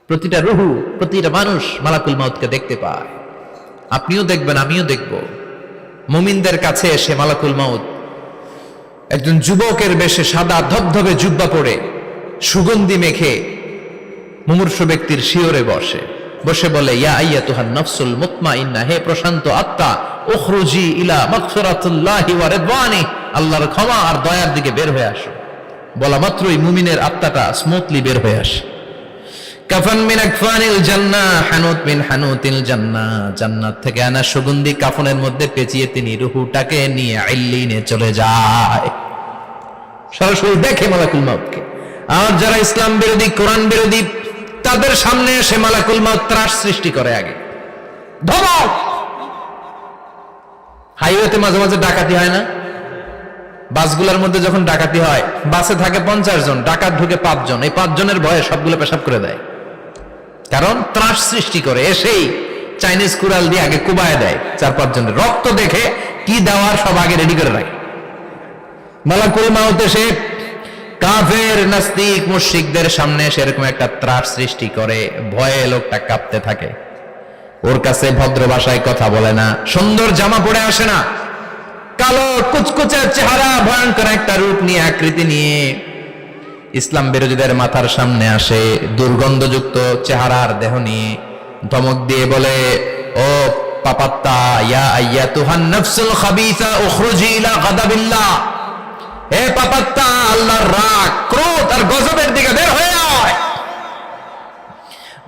প্রতিটা রুহু, প্রতিটা মানুষ মালাকুল মাউতকে দেখতে পায়। আপনিও দেখবেন, আমিও দেখব। মুমিনদের কাছে এসে মালাকুল মাউত একজন যুবকের বেশে সাদা ধবধবে জুব্বা পরে সুগন্ধি মেখে মুমূর্ষু ব্যক্তির শিয়রে বসে বলে, ইয়া আইয়াতুহান নাফসুল মুতমাইন্নাহ, হে প্রশান্ত আত্মা, উখরুজি ইলা মাগফিরাতুল্লাহি ওয়া রিদওয়ানি, আল্লাহর ক্ষমা আর দয়ার দিকে বের হয়ে আসো। বলা মাত্রই মুমিনের আত্মাটা স্মুথলি বের হয়ে আসে। কাফান মিন আকফানিল জান্নাহ, হানুত মিন হানুতিল জান্নাহ, জান্নাত থেকে আনা সুগন্ধি কাফনের মধ্যে পেঁচিয়ে তিনি রূহটাকে নিয়ে ইল্লিনে চলে যায়। সরাসরি দেখে মালাকুল মাউতকে। আর যারা ইসলাম বিরোধী, কোরআন বিরোধী, তাদের সামনে এসে মালাকুল মাউত ত্রাস সৃষ্টি করে। আগে ধমক। হাইওয়েতে মাঝে মাঝে ডাকাতি হয় না? বাসগুলোর মধ্যে যখন ডাকাতি হয়, বাসে থাকে 50 জন, ডাকাত ঢুকে 5 জন, এই 5 জনের ভয়ে সবগুলো পেশাব করে দেয়। কারণ ত্রাস সৃষ্টি করে। এসেই চাইনিজ কুড়াল দিয়ে আগে কুবায় দেয় 4-5 জনের। রক্ত দেখে কি দেওয়ার সব আগে রেডি করে রাখে। মালাকুল মাউত এসে কাফের, নাস্তিক, মুশরিকদের সামনে সেরকম একটা ত্রাস সৃষ্টি করে। ভয়ে লোকটা কাঁপতে থাকে। ওর কাছে ভদ্র ভাষায় কথা বলে না, সুন্দর জামা পরে আসে না, কালো কুচকুচে চেহারা, ভয়ঙ্কর একটা রূপ নিয়ে, আকৃতি নিয়ে ইসলাম বিরোধীদের মাথার সামনে আসে। দুর্গন্ধযুক্ত চেহারার দেহ নিয়ে ধমক দিয়ে বলে, ও পাপাত্তা, ইয়া আইয়াতুহান নাফসুল খাবিসা উখরুজি ইলা গাদাবিল্লাহ, হে পাপাত্তা, আল্লাহর রাগ, ক্রোধ আর গজবের দিকে বের হয়ে আয়।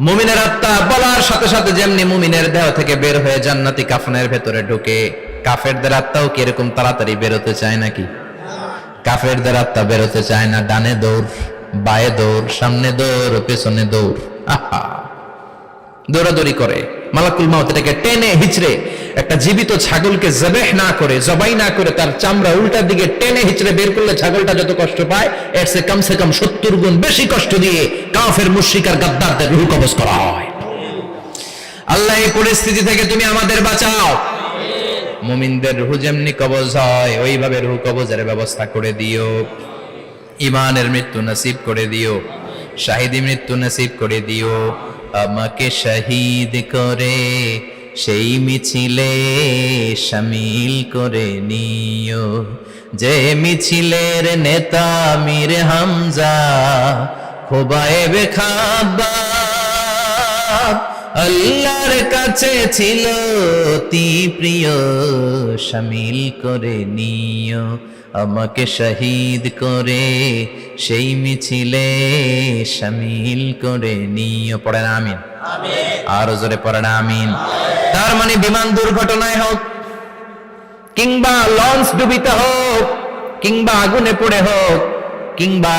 মুমিনের আত্মা বলার সাথে সাথে যেমনি মুমিনের দেহ থেকে বের হয়ে জান্নাতি কাফনের ভেতরে ঢুকে, কাফেরদের আত্মাও কি এরকম তাড়াতাড়ি বেরোতে চায় নাকি? কাফেরদের আত্মা বেরোতে চায় না। ডানে দৌড়, বায়ে দৌড়, সামনে দৌড়, পেছনে দৌড়, আহা, দৌড়াদৌড়ি করে। মালাকুল মাউত এটাকে টেনে হিচড়ে, একটা জীবিত ছাগলকে জবাই না করে তার চামড়া উল্টার দিকে টেনে হিচড়ে বের করলে ছাগলটা যত কষ্ট পায়, এর চেয়ে কমসে কম 70 গুণ বেশি কষ্ট দিয়ে কাফের, মুশরিক আর গাদ্দারদের রূহ কবজ করা হয়। আল্লাহ, এই পরিস্থিতি থেকে তুমি আমাদের বাঁচাও। মুমিনদের রূহ যেমনি কবজ হয়, ওইভাবে রূহ কবজের ব্যবস্থা করে দিও। ঈমানের মৃত্যু নসিব করে দিও, শাহীদি মৃত্যু নসিব করে দিও। আমাকে শহীদ করে সেই মিছিলে শামিল করে নিও, যে মিছিলের নেতা মীর হামজা, খোবায়েবে খাব্বাব, আল্লাহর কাছে ছিল অতি প্রিয়, শামিল করে নিও। আমাকে শহীদ করে সেই মিছিলে শামিল করে নিও। পড়েন আমিন। আরো জোরে পড়েন আমিন। তার মানে বিমান দুর্ঘটনায় হোক, কিংবা লঞ্চ ডুবিতে হোক, কিংবা আগুনে পড়ে হোক, কিংবা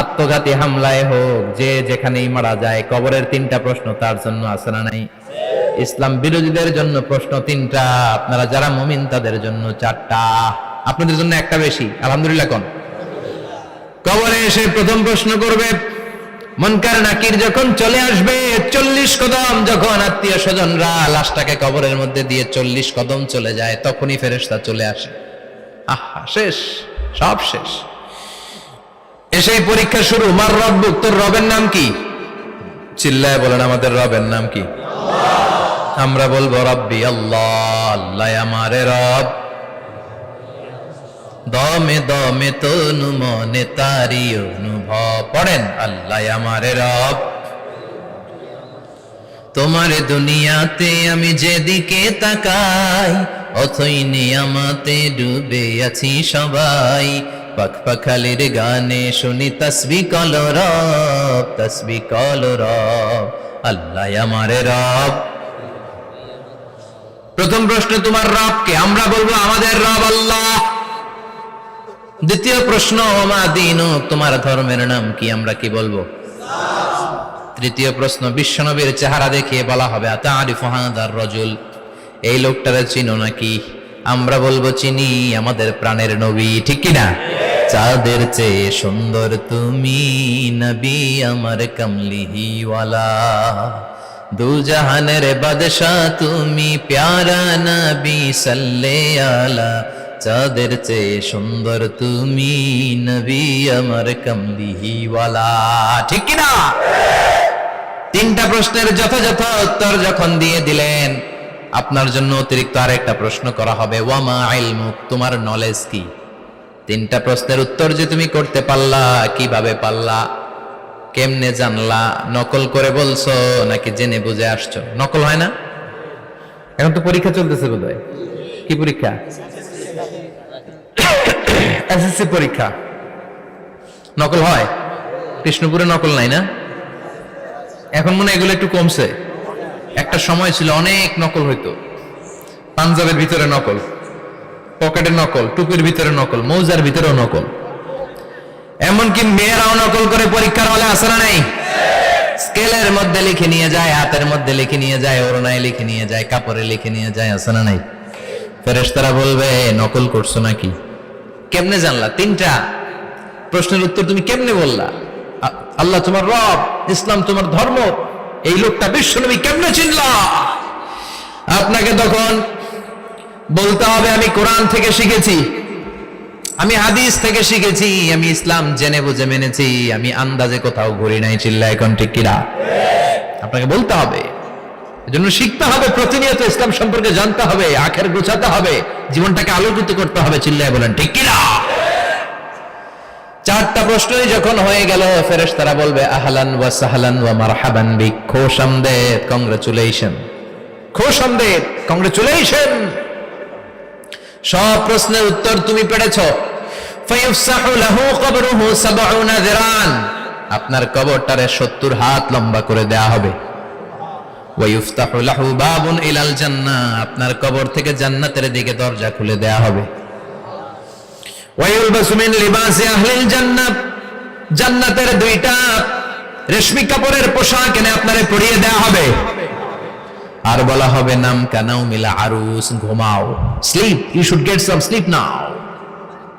আত্মঘাতী হামলায় হোক, যে যেখানেই মারা যায়, কবরের 3টা প্রশ্ন তার জন্য আছে না নাই? ইসলাম বিরোধীদের জন্য প্রশ্ন 3টা, আপনারা যারা মুমিন তাদের জন্য 4টা, আপনাদের জন্য একটা বেশি। আলহামদুলিল্লাহ কোন? কবরে এসে প্রথম প্রশ্ন করবে, মুনকার নাকির যখন চলে আসবে, 40 কদম যখন আত্মীয় স্বজনরা লাশটাকে কবরের মধ্যে দিয়ে 40 কদম চলে যায়, তখনই ফেরেশতা চলে আসে। আহা, শেষ, সব শেষ। এসেই পরীক্ষা শুরু। মার রব্বুক, তোর রবের নাম কি? চিল্লায় বলেন, আমাদের রবের নাম কি? আমরা বলবো রব্বি আল্লাহ, আল্লাহ আমারে রব। দমে দমে তনু মনে তারি অনুভব। পড়েন, আল্লাহ আমারে রব। তোমার দুনিয়াতে আমি যেদিকে তাকাই, অথই নিয়ামতে ডুবে আছি সবাই। পাখপাখালির গানে শুনি তসবিহ কলো রব, তসবিহ কলো রব, আল্লাহ আমারে রব। প্রথম প্রশ্ন, তোমার রব কে? আমরা বলবো আমাদের রব আল্লাহ। দ্বিতীয় প্রশ্ন, ওমা দীনুক, তোমার ধর্মের নাম কি? আমরা কি বলবো? তৃতীয় প্রশ্ন, বিশ্বনবীর চেহারা দেখিয়ে বলা হবে, আতারিফু হাদার রাজুল, এই লোকটারে চিনো নাকি? আমরা বলবো চিনি, আমাদের প্রাণের নবী, ঠিক কি না? চাঁদের চেয়ে সুন্দর তুমি নবী আমার কমলিহিওয়ালা, দু জাহানের বাদশাহ তুমি প্যারা নবী সাল্লে আলা, চাঁদের চেয়ে সুন্দর তুমি নবী আমার কমলিহিওয়ালা, ঠিক কি না? তিনটা প্রশ্নের যথাযথ উত্তর যখন দিয়ে দিলেন, আপনার জন্য অতিরিক্ত আরেকটা প্রশ্ন করা হবে, ওয়ামা ইলমুক, তোমার নলেজ কি? তিনটা প্রশ্নের উত্তর যে তুমি করতে পারলা, কিভাবে পারলা, কেমনে জানলা? নকল করে বলছো নাকি জেনে বুঝে আসছো? নকল হয় না? এখন তো পরীক্ষা চলতেছে বোধহয়। কি পরীক্ষা? এসএসসি পরীক্ষা। নকল হয়? কৃষ্ণপুরে নকল নাই না? এখন মনে হয় এগুলো একটু কমছে। একটা সময় ছিল অনেক নকল হইতো। পাঞ্জাবের ভিতরে নকল, পকেটে নকল, টুপির ভিতরে নকল, মৌজার ভিতরেও নকল। এমনকি মেয়েরাও নকল করে পরীক্ষার হলে আসে না নাই? স্কেলের মধ্যে লিখে নিয়ে যায়, হাতের মধ্যে লিখে নিয়ে যায়, ওড়নায় লিখে নিয়ে যায়, কাপড়ে লিখে নিয়ে যায়, আসে না নাই? ফেরেশতারা বলবে নকল করছো নাকি? কেমনে জানলা? তিনটা প্রশ্নের উত্তর তুমি কেমনে বললা? আল্লাহ তোমার রব, ইসলাম তোমার ধর্ম, এই লোকটা বিশ্বনবী, কেমনে চিনলা? আপনাকে তখন বলতে হবে আমি কোরআন থেকে শিখেছি, আমি হাদিস থেকে শিখেছি, আমি ইসলাম জেনে বুঝে মেনেছি, আমি আন্দাজে কোথাও ঘুরি নাই। চিল্লা এখন ঠিক কিনা? আপনাকে বলতে হবে। এজন্য শিখতে হবে, প্রতিনিয়ত ইসলাম সম্পর্কে জানতে হবে, আখের গোছাতে হবে, জীবনটাকে আলোকিত করতে হবে। চিল্লায় বলেন ঠিক কিনা? চারটা প্রশ্নই যখন হয়ে গেল, ফেরেশতারা বলবে আহলান ওয়া সাহলান ওয়া মারহাবান বিক, খোশামদেদ, কংগ্রাচুলেশন, খোশামদেদ, কংগ্রাচুলেশন। সব প্রশ্নের উত্তর তুমি পেরেছো। ফায়ুফসাহু লাহু কবরুহু ৭০ যিরান, আপনার কবরটারে ৭০ হাত লম্বা করে দেয়া হবে। ওয়া ইফতাহু লাহু বাবুন ইলাল জান্নাহ, আপনার কবর থেকে জান্নাতের দিকে দরজা খুলে দেয়া হবে। ওয়া ইউলবাসু মিন লিবাসি আহলিল জান্নাহ, জান্নাতের দুইটা রেশমি কাপড়ের পোশাক এনে আপনারে পরিয়ে দেয়া হবে। আর বলা হবে নাম কানাও মিলা আরুস, ঘুমাও, sleep, you should get some sleep now,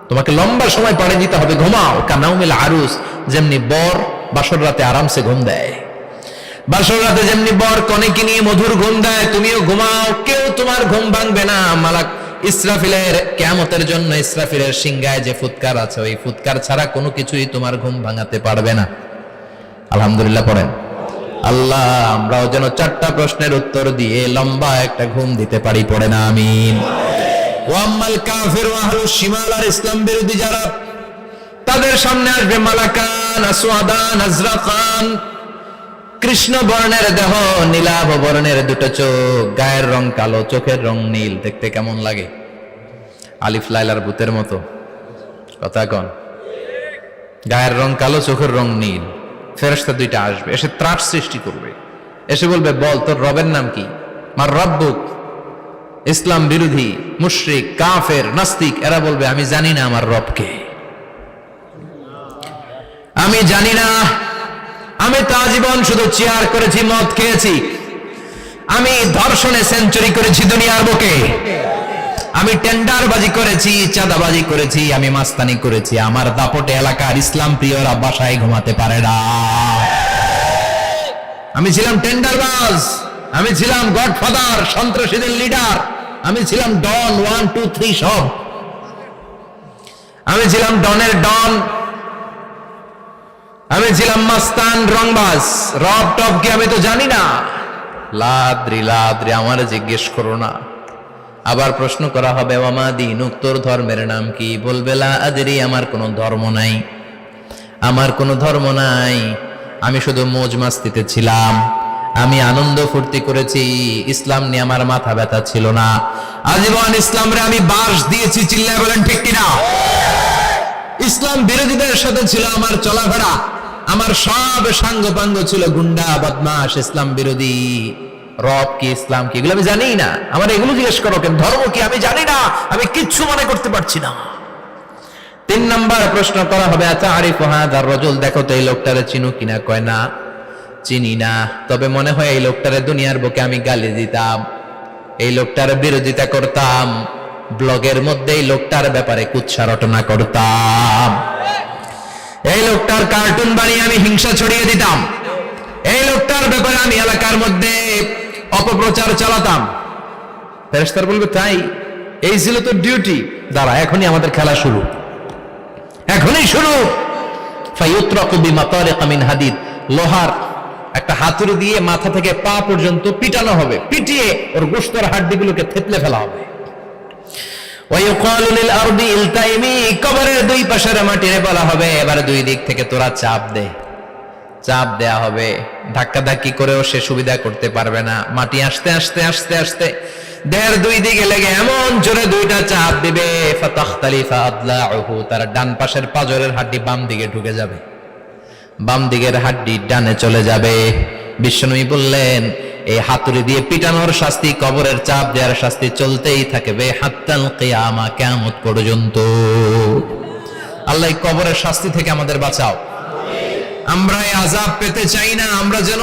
তোমাকে লম্বা সময় পাড়ে দিতে হবে, ঘুমাও। কানাও মিলা আরুস, যেমনি বর বাসর রাতে আরামসে ঘুম দেয়, বাসর রাতে যেমনি বর কনেকে নিয়ে মধুর ঘুম দেয়, তুমিও ঘুমাও, কেউ তোমার ঘুম ভাঙবে না। মালাক ইসরাফিলের, কিয়ামতের জন্য ইসরাফিলের সিংহায় যে ফুৎকার আছে, ওই ফুৎকার ছাড়া কোনো কিছুই তোমার ঘুম ভাঙাতে পারবে না। আলহামদুলিল্লাহ পড়েন। আল্লাহ আমরাও যেন চারটা প্রশ্নের উত্তর দিয়ে লম্বা একটা ঘুম দিতে পারি, পড়ে না আমিন। ওয়াম্মাল কাফির ওয়া আহলুশ শিমাল, আর ইসলাম বিরোধী যারা, তাদের সামনে আসবে মালাকান আসওয়াদান আজরাকান, কৃষ্ণ বর্ণের দেহ, নীলাভ বর্ণের দুটো চোখ, গায়ের রং কালো, চোখের রং নীল। দেখতে কেমন লাগে? আলিফ লাইলার ভূতের মতো। কথা কন। গায়ের রং কালো, চোখের রং নীল। ফেরেশতা দুইটা আসবে, এসে ত্রাস সৃষ্টি করবে, এসে বলবে বল তোর রবের নাম কি? মার রব্বুক। ইসলাম বিরোধী মুশরিক, কাফের, নাস্তিক এরা বলবে আমি জানি না আমার রবকে, আমি জানি না, আমি তো আজীবন শুধু চেয়ার করেছি, মদ খেয়েছি, আমি ধর্ষণে সেঞ্চুরি করেছি দুনিয়ার বুকে, আমি টেন্ডারবাজি করেছি, চাঁদাবাজি করেছি, আমি মাস্তানি করেছি, আমার দাপটে এলাকার ইসলাম প্রিয়রা বাসায় ঘুমাতে পারে না। আমি ছিলাম টেন্ডারবাজ, আমি ছিলাম গডফাদার, সন্ত্রাসীদের লিডার, আমি ছিলাম ডন 1 2 3 সব, আমি ছিলাম ডনের ডন, আমি ছিলাম মাস্তান, রংবাজ। রব টব কি আমি তো জানি না। লাদ্রি লাদ্রি, আমার জিজ্ঞেস করো না। আবার প্রশ্ন করা হবে ওয়ামা দীনুক, তোর ধর্মের নাম কি? বলবে লা আদরি, আমার কোনো ধর্ম নাই, আমার কোনো ধর্ম নাই, আমি শুধু মৌজ মাস্তিতে ছিলাম, আমি আনন্দ ফুর্তি করেছি, ইসলাম নিয়ে আমার মাথা ব্যথা ছিল না, আজীবন ইসলামরে আমি বাস দিয়েছি। চিল্লায় বলেন ঠিক কিনা? ইসলাম বিরোধীদের সাথে ছিল আমার চলাফেরা, আমার সব সাঙ্গপাঙ্গ ছিল গুন্ডা বদমাশ, ইসলাম বিরোধী। রব কি, ইসলাম কি, এগুলো আমি জানি না। আমার এগুলো জিজ্ঞেস করো কেন? ধর্ম কি আমি জানি না, আমি কিচ্ছু মনে করতে পারছি না। 3 নাম্বার প্রশ্ন করা হবে আতারিফু হাযার রাজুল, দেখো তো এই লোকটারে চিনো কিনা? কয় না, চিনি না, তবে মনে হয় এই লোকটারে দুনিয়ার বুকে আমি গালি দিতাম, এই লোকটার বিরোধিতা করতাম, ব্লগের মধ্যে এই লোকটার ব্যাপারে কুৎসা রটনা করতাম, এই লোকটার কার্টুন বানিয়ে আমি হিংসা ছড়িয়ে দিতাম, এই লোকটার ব্যাপারে আমি এলাকার মধ্যে অপপ্রচার চালাতাম। ফেরেশতারা বলবে তাই, এই ছিল তোর ডিউটি, দাঁড়া এখনই আমাদের খেলা শুরু, এখনই শুরু। ফায়ুতরাকু বিমাতারিক মিন হাদিদ, লোহার একটা হাতুড়ি দিয়ে মাথা থেকে পা পর্যন্ত পিটানো হবে, পিটিয়ে ওর গোশতের হাড্ডিগুলোকে থেতলে ফেলা হবে। ওয়ায়ুকালু লিল আরদি ইলতাইমি, কবরের দুই পাশের মাটিরে বলা হবে এবার দুই দিক থেকে তোরা চাপ দে। চাপ দেয়া হবে, ধাক্কাধাক্কি করেও সে সুবিধা করতে পারবে না। মাটি আস্তে আস্তে আস্তে আস্তে দেহের দুই দিকে লেগে এমন জোরে দুইটা চাপ দিবে, ফাতাখতালিফা আদলাউহু, তার ডান পাশের পাজরের হাড্ডি বাম দিকে ঢুকে যাবে, বাম দিকের হাড্ডি ডানে চলে যাবে। বিশ্বনবী বললেন এই হাতুড়ি দিয়ে পিটানোর শাস্তি, কবরের চাপ দেওয়ার শাস্তি চলতেই থাকবে হাত্তাল কিয়ামা, কিয়ামত পর্যন্ত। আল্লাহ কবরের শাস্তি থেকে আমাদের বাঁচাও। আমরা এই আযাব পেতে চাই না, আমরা যেন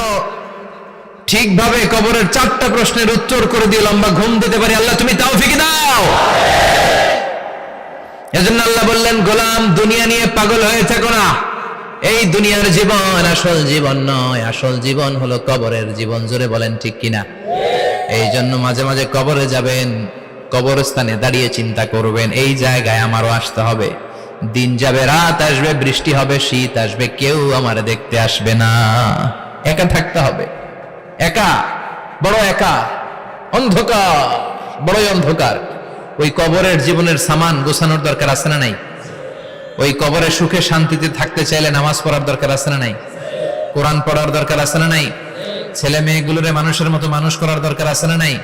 ঠিকভাবে কবরের 4টা প্রশ্নের উত্তর করে দিয়ে লম্বা ঘুম দিতে পারি। আল্লাহ তুমি তৌফিক দাও। এজন্য আল্লাহ বললেন, গোলাম দুনিয়া নিয়ে পাগল হয়ে থাকো না। এই দুনিয়ার জীবন আসল জীবন নয়, আসল জীবন হলো কবরের জীবন। জোরে বলেন ঠিক কিনা? এই জন্য মাঝে মাঝে কবরে যাবেন, কবরস্থানে দাঁড়িয়ে চিন্তা করবেন এই জায়গায় আমারও আসতে হবে। দিন যাবে, রাত আসবে, বৃষ্টি হবে, শীত আসবে, কেউ আমার দেখতে আসবে না, একা থাকতে হবে। একা, বড় একা, অন্ধকার, বড়ই অন্ধকার। ওই কবরের জীবনের সামান গোছানোর দরকার আছে না নাই? ওই কবরে সুখে শান্তিতে থাকতে চাইলে নামাজ পড়ার দরকার আছে না নাই? কোরআন পড়ার দরকার আছে না নাই? ছেলে মেয়েগুলোরে মানুষের মতো মানুষ করার দরকার আছে না নাই?